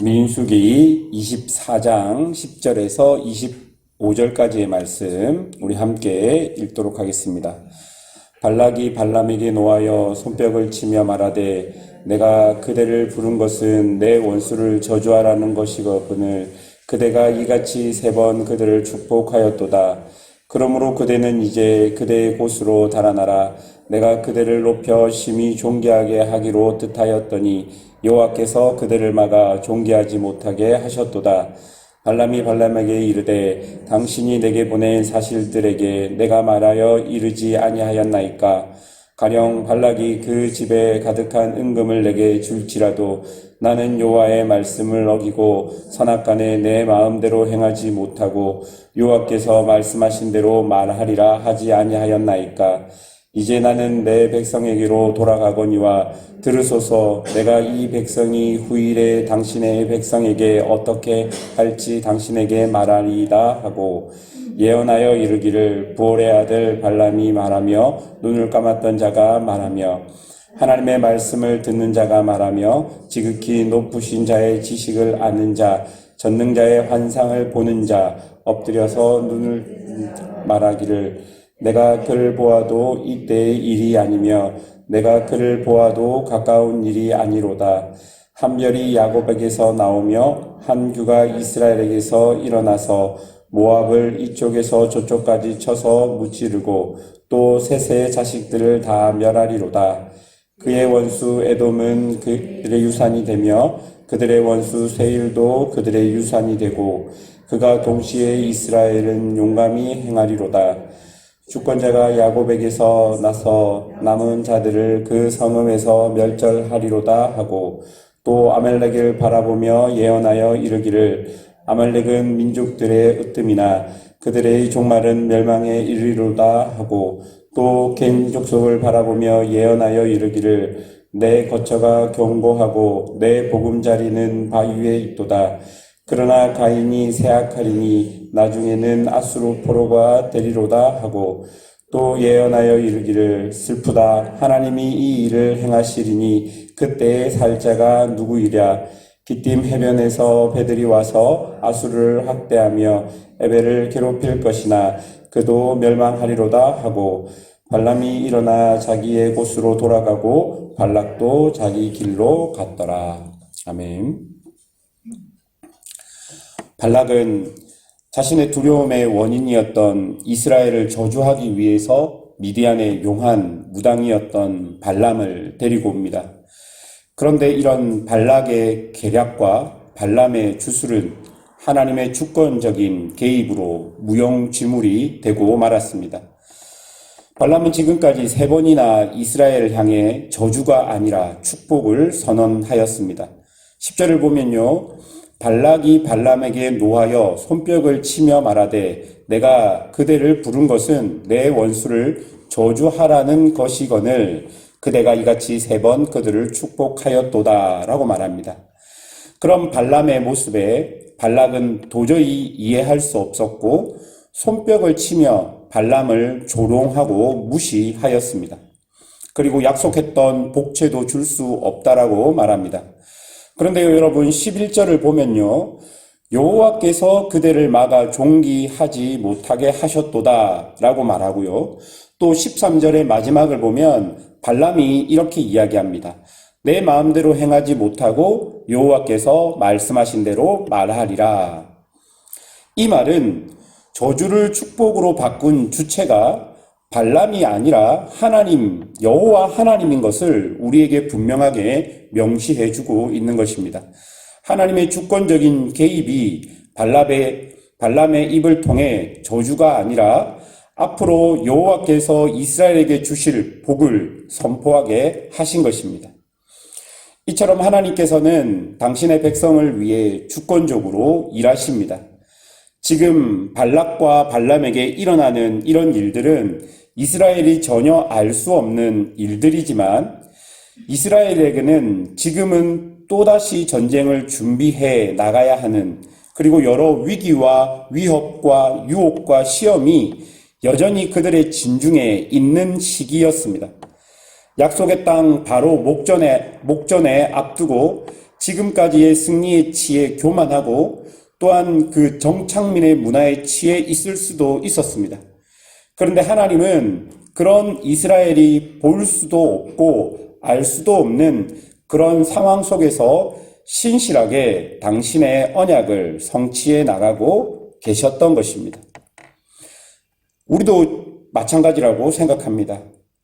민수기 24장 10절에서 25절까지의 말씀 우리 함께 읽도록 하겠습니다. 발락이 발람에게 노하여 손뼉을 치며 말하되 내가 그대를 부른 것은 내 원수를 저주하라는 것이거늘 그대가 이같이 3번 그들을 축복하였도다. 그러므로 그대는 이제 그대의 곳으로 달아나라. 내가 그대를 높여 심히 존귀하게 하기로 뜻하였더니 여호와께서 그들을 막아 존귀하지 못하게 하셨도다. 발람이 발람에게 이르되 당신이 내게 보낸 사실들에게 내가 말하여 이르지 아니하였나이까. 가령 발락이 그 집에 가득한 은금을 내게 줄지라도 나는 여호와의 말씀을 어기고 선악간에 내 마음대로 행하지 못하고 여호와께서 말씀하신 대로 말하리라 하지 아니하였나이까. 이제 나는 내 백성에게로 돌아가거니와 들으소서. 내가 이 백성이 후일에 당신의 백성에게 어떻게 할지 당신에게 말하리이다 하고 예언하여 이르기를 부올의 아들 발람이 말하며 눈을 감았던 자가 말하며 하나님의 말씀을 듣는 자가 말하며 지극히 높으신 자의 지식을 아는 자 전능자의 환상을 보는 자 엎드려서 눈을 말하기를 내가 그를 보아도 이때의 일이 아니며 내가 그를 보아도 가까운 일이 아니로다. 한 별이 야곱에게서 나오며 한 규가 이스라엘에게서 일어나서 모압을 이쪽에서 저쪽까지 쳐서 무찌르고 또 셋의 자식들을 다 멸하리로다. 그의 원수 에돔은 그들의 유산이 되며 그들의 원수 세일도 그들의 유산이 되고 그가 동시에 이스라엘은 용감히 행하리로다. 주권자가 야곱에게서 나서 남은 자들을 그 성읍에서 멸절하리로다 하고 또 아말렉을 바라보며 예언하여 이르기를 아말렉은 민족들의 으뜸이나 그들의 종말은 멸망에 이르리로다 하고 또 겐 족속을 바라보며 예언하여 이르기를 내 거처가 견고하고 내 보금자리는 바위에 있도다. 그러나 가인이 쇠약하리니 나중에는 아수르 포로가 되리로다 하고 또 예언하여 이르기를 슬프다. 하나님이 이 일을 행하시리니 그때의 살자가 누구이랴. 깃딤 해변에서 배들이 와서 아수르를 학대하며 에벨을 괴롭힐 것이나 그도 멸망하리로다 하고 발람이 일어나 자기의 곳으로 돌아가고 발락도 자기 길로 갔더라. 아멘. 발락은 자신의 두려움의 원인이었던 이스라엘을 저주하기 위해서 미디안의 용한 무당이었던 발람을 데리고 옵니다. 그런데 이런 발락의 계략과 발람의 주술은 하나님의 주권적인 개입으로 무용지물이 되고 말았습니다. 발람은 지금까지 3번이나 이스라엘을 향해 저주가 아니라 축복을 선언하였습니다. 10절을 보면요. 발락이 발람에게 노하여 손뼉을 치며 말하되 내가 그대를 부른 것은 내 원수를 저주하라는 것이거늘 그대가 이같이 3번 그들을 축복하였도다 라고 말합니다. 그럼 발람의 모습에 발락은 도저히 이해할 수 없었고 손뼉을 치며 발람을 조롱하고 무시하였습니다. 그리고 약속했던 복채도 줄 수 없다라고 말합니다. 그런데 여러분 11절을 보면요. 여호와께서 그대를 막아 존귀하지 못하게 하셨도다 라고 말하고요. 또 13절의 마지막을 보면 발람이 이렇게 이야기합니다. 내 마음대로 행하지 못하고 여호와께서 말씀하신 대로 말하리라. 이 말은 저주를 축복으로 바꾼 주체가 발람이 아니라 하나님, 여호와 하나님인 것을 우리에게 분명하게 명시해주고 있는 것입니다. 하나님의 주권적인 개입이 발람의 입을 통해 저주가 아니라 앞으로 여호와께서 이스라엘에게 주실 복을 선포하게 하신 것입니다. 이처럼 하나님께서는 당신의 백성을 위해 주권적으로 일하십니다. 지금 발락과 발람에게 일어나는 이런 일들은 이스라엘이 전혀 알 수 없는 일들이지만 이스라엘에게는 지금은 또다시 전쟁을 준비해 나가야 하는 그리고 여러 위기와 위협과 유혹과 시험이 여전히 그들의 진중에 있는 시기였습니다. 약속의 땅 바로 목전에 앞두고 지금까지의 승리에 취해 교만하고 또한 그 정착민의 문화에 취해 있을 수도 있었습니다. 그런데 하나님은 그런 이스라엘이 볼 수도 없고 알 수도 없는 그런 상황 속에서 신실하게 당신의 언약을 성취해 나가고 계셨던 것입니다. 우리도 마찬가지라고 생각합니다.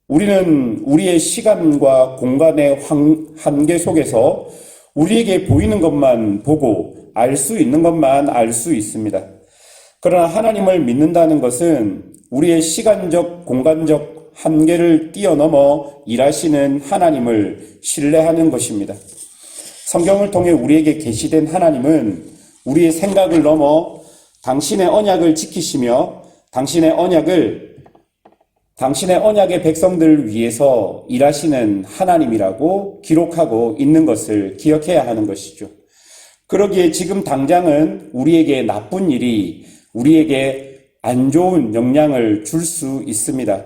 우리는 우리의 시간과 공간의 한계 속에서 우리에게 보이는 것만 보고 알 수 있는 것만 알 수 있습니다. 그러나 하나님을 믿는다는 것은 우리의 시간적, 공간적 한계를 뛰어넘어 일하시는 하나님을 신뢰하는 것입니다. 성경을 통해 우리에게 계시된 하나님은 우리의 생각을 넘어 당신의 언약을 지키시며 당신의 언약의 백성들을 위해서 일하시는 하나님이라고 기록하고 있는 것을 기억해야 하는 것이죠. 그러기에 지금 당장은 우리에게 나쁜 일이 우리에게 안 좋은 영향을 줄 수 있습니다.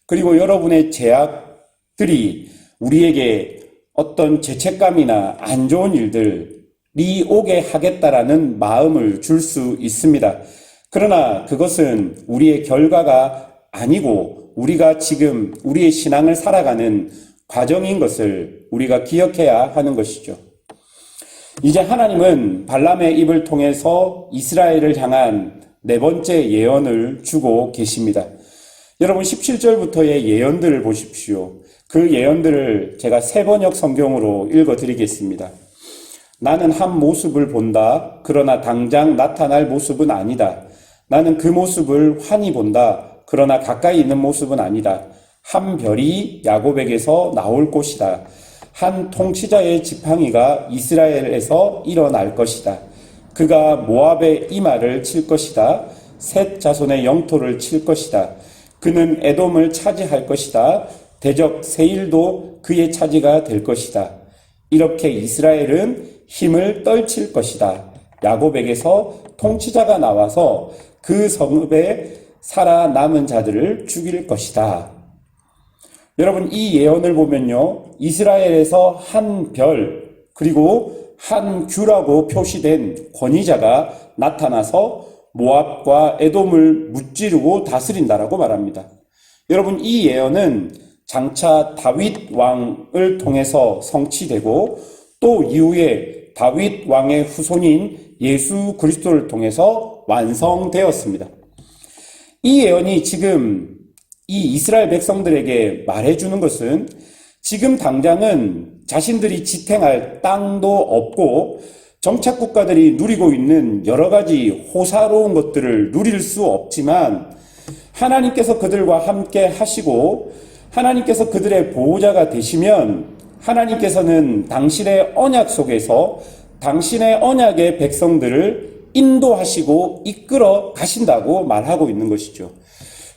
그리고 여러분의 제약들이 우리에게 어떤 죄책감이나 안 좋은 일들이 오게 하겠다라는 마음을 줄 수 있습니다. 그러나 그것은 우리의 결과가 아니고 우리가 지금 우리의 신앙을 살아가는 과정인 것을 우리가 기억해야 하는 것이죠. 이제 하나님은 발람의 입을 통해서 이스라엘을 향한 네 번째 예언을 주고 계십니다. 여러분 17절부터의 예언들을 보십시오. 그 예언들을 제가 세번역 성경으로 읽어드리겠습니다. 나는 한 모습을 본다. 그러나 당장 나타날 모습은 아니다. 나는 그 모습을 환히 본다. 그러나 가까이 있는 모습은 아니다. 한 별이 야곱에게서 나올 곳이다. 한 통치자의 지팡이가 이스라엘에서 일어날 것이다. 그가 모압의 이마를 칠 것이다. 셋 자손의 영토를 칠 것이다. 그는 에돔을 차지할 것이다. 대적 세일도 그의 차지가 될 것이다. 이렇게 이스라엘은 힘을 떨칠 것이다. 야곱에게서 통치자가 나와서 그 성읍에 살아남은 자들을 죽일 것이다. 여러분 이 예언을 보면요. 이스라엘에서 한 별 그리고 한 규라고 표시된 권위자가 나타나서 모압과 에돔을 무찌르고 다스린다라고 말합니다. 여러분 이 예언은 장차 다윗 왕을 통해서 성취되고 또 이후에 다윗 왕의 후손인 예수 그리스도를 통해서 완성되었습니다. 이 예언이 지금 이 이스라엘 백성들에게 말해주는 것은 지금 당장은 자신들이 지탱할 땅도 없고 정착국가들이 누리고 있는 여러 가지 호사로운 것들을 누릴 수 없지만 하나님께서 그들과 함께 하시고 하나님께서 그들의 보호자가 되시면 하나님께서는 당신의 언약 속에서 당신의 언약의 백성들을 인도하시고 이끌어 가신다고 말하고 있는 것이죠.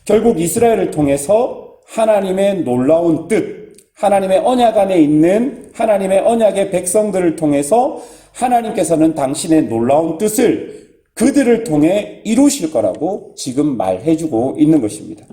결국 이스라엘을 통해서 하나님의 놀라운 뜻, 하나님의 언약 안에 있는 하나님의 언약의 백성들을 통해서 하나님께서는 당신의 놀라운 뜻을 그들을 통해 이루실 거라고 지금 말해주고 있는 것입니다.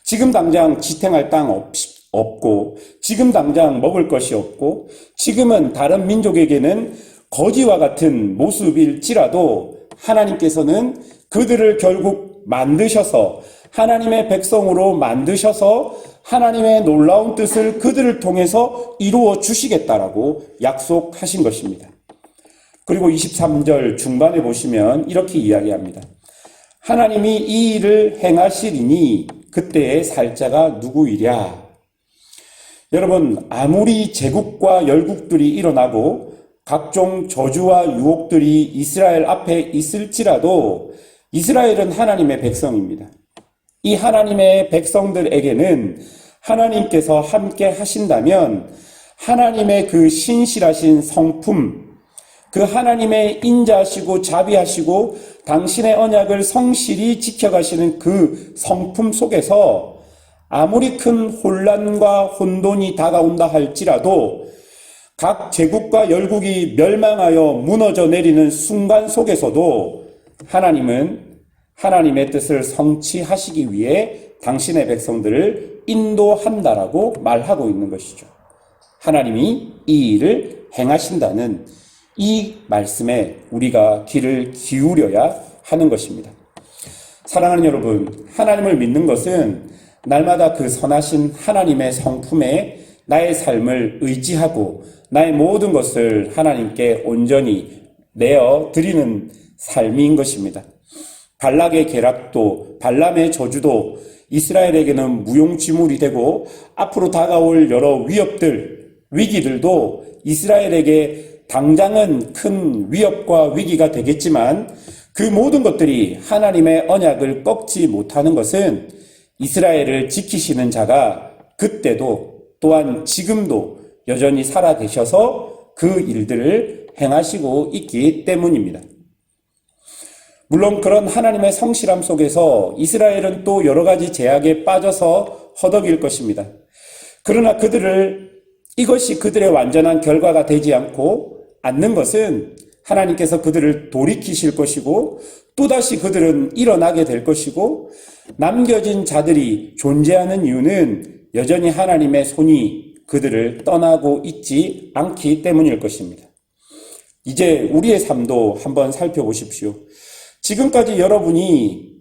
지금 당장 지탱할 땅 없고 지금 당장 먹을 것이 없고 지금은 다른 민족에게는 거지와 같은 모습일지라도 하나님께서는 그들을 결국 만드셔서 하나님의 백성으로 만드셔서 하나님의 놀라운 뜻을 그들을 통해서 이루어 주시겠다라고 약속하신 것입니다. 그리고 23절 중반에 보시면 이렇게 이야기합니다. 하나님이 이 일을 행하시리니 그때의 살자가 누구이랴. 여러분 아무리 제국과 열국들이 일어나고 각종 저주와 유혹들이 이스라엘 앞에 있을지라도 이스라엘은 하나님의 백성입니다. 이 하나님의 백성들에게는 하나님께서 함께 하신다면 하나님의 그 신실하신 성품, 그 하나님의 인자하시고 자비하시고 당신의 언약을 성실히 지켜가시는 그 성품 속에서 아무리 큰 혼란과 혼돈이 다가온다 할지라도 각 제국과 열국이 멸망하여 무너져 내리는 순간 속에서도 하나님은 하나님의 뜻을 성취하시기 위해 당신의 백성들을 인도한다라고 말하고 있는 것이죠. 하나님이 이 일을 행하신다는 이 말씀에 우리가 귀를 기울여야 하는 것입니다. 사랑하는 여러분, 하나님을 믿는 것은 날마다 그 선하신 하나님의 성품에 나의 삶을 의지하고 나의 모든 것을 하나님께 온전히 내어 드리는 삶인 것입니다. 발락의 계략도 발람의 저주도 이스라엘에게는 무용지물이 되고 앞으로 다가올 여러 위기들도 이스라엘에게 당장은 큰 위협과 위기가 되겠지만 그 모든 것들이 하나님의 언약을 꺾지 못하는 것은 이스라엘을 지키시는 자가 그때도 또한 지금도 여전히 살아계셔서 그 일들을 행하시고 있기 때문입니다. 물론 그런 하나님의 성실함 속에서 이스라엘은 또 여러 가지 제약에 빠져서 허덕일 것입니다. 그러나 이것이 그들의 완전한 결과가 되지 않는 것은 하나님께서 그들을 돌이키실 것이고 또다시 그들은 일어나게 될 것이고 남겨진 자들이 존재하는 이유는 여전히 하나님의 손이 그들을 떠나고 있지 않기 때문일 것입니다. 이제 우리의 삶도 한번 살펴보십시오. 지금까지 여러분이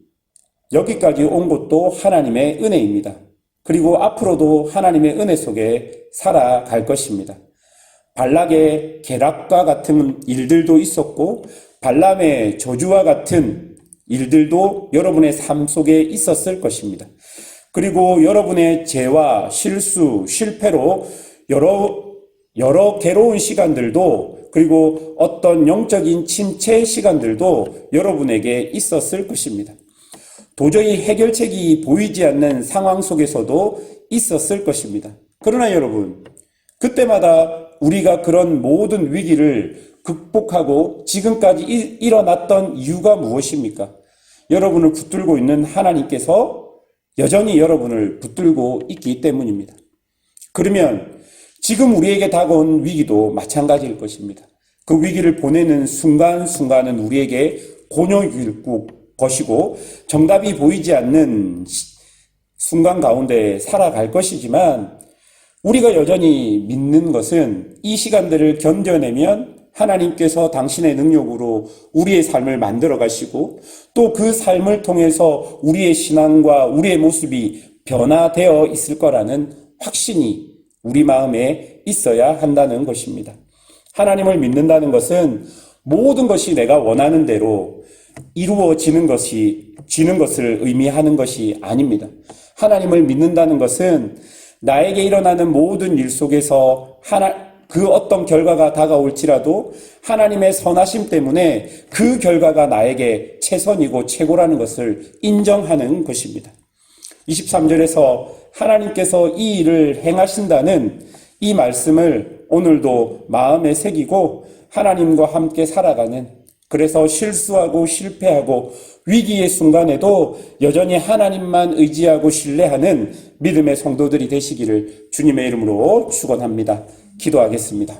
여기까지 온 것도 하나님의 은혜입니다. 그리고 앞으로도 하나님의 은혜 속에 살아갈 것입니다. 발락의 계략과 같은 일들도 있었고 발람의 저주와 같은 일들도 여러분의 삶 속에 있었을 것입니다. 그리고 여러분의 죄와 실수, 실패로 여러 괴로운 시간들도 그리고 어떤 영적인 침체 시간들도 여러분에게 있었을 것입니다. 도저히 해결책이 보이지 않는 상황 속에서도 있었을 것입니다. 그러나 여러분, 그때마다 우리가 그런 모든 위기를 극복하고 지금까지 일어났던 이유가 무엇입니까? 여러분을 붙들고 있는 하나님께서 여전히 여러분을 붙들고 있기 때문입니다. 그러면 지금 우리에게 다가온 위기도 마찬가지일 것입니다. 그 위기를 보내는 순간순간은 우리에게 곤욕일 것이고 정답이 보이지 않는 순간 가운데 살아갈 것이지만 우리가 여전히 믿는 것은 이 시간들을 견뎌내면 하나님께서 당신의 능력으로 우리의 삶을 만들어 가시고 또 그 삶을 통해서 우리의 신앙과 우리의 모습이 변화되어 있을 거라는 확신이 우리 마음에 있어야 한다는 것입니다. 하나님을 믿는다는 것은 모든 것이 내가 원하는 대로 이루어지는 것을 의미하는 것이 아닙니다. 하나님을 믿는다는 것은 나에게 일어나는 모든 일 속에서 그 어떤 결과가 다가올지라도 하나님의 선하심 때문에 그 결과가 나에게 최선이고 최고라는 것을 인정하는 것입니다. 23절에서 하나님께서 이 일을 행하신다는 이 말씀을 오늘도 마음에 새기고 하나님과 함께 살아가는, 그래서 실수하고 실패하고 위기의 순간에도 여전히 하나님만 의지하고 신뢰하는 믿음의 성도들이 되시기를 주님의 이름으로 축원합니다. 기도하겠습니다.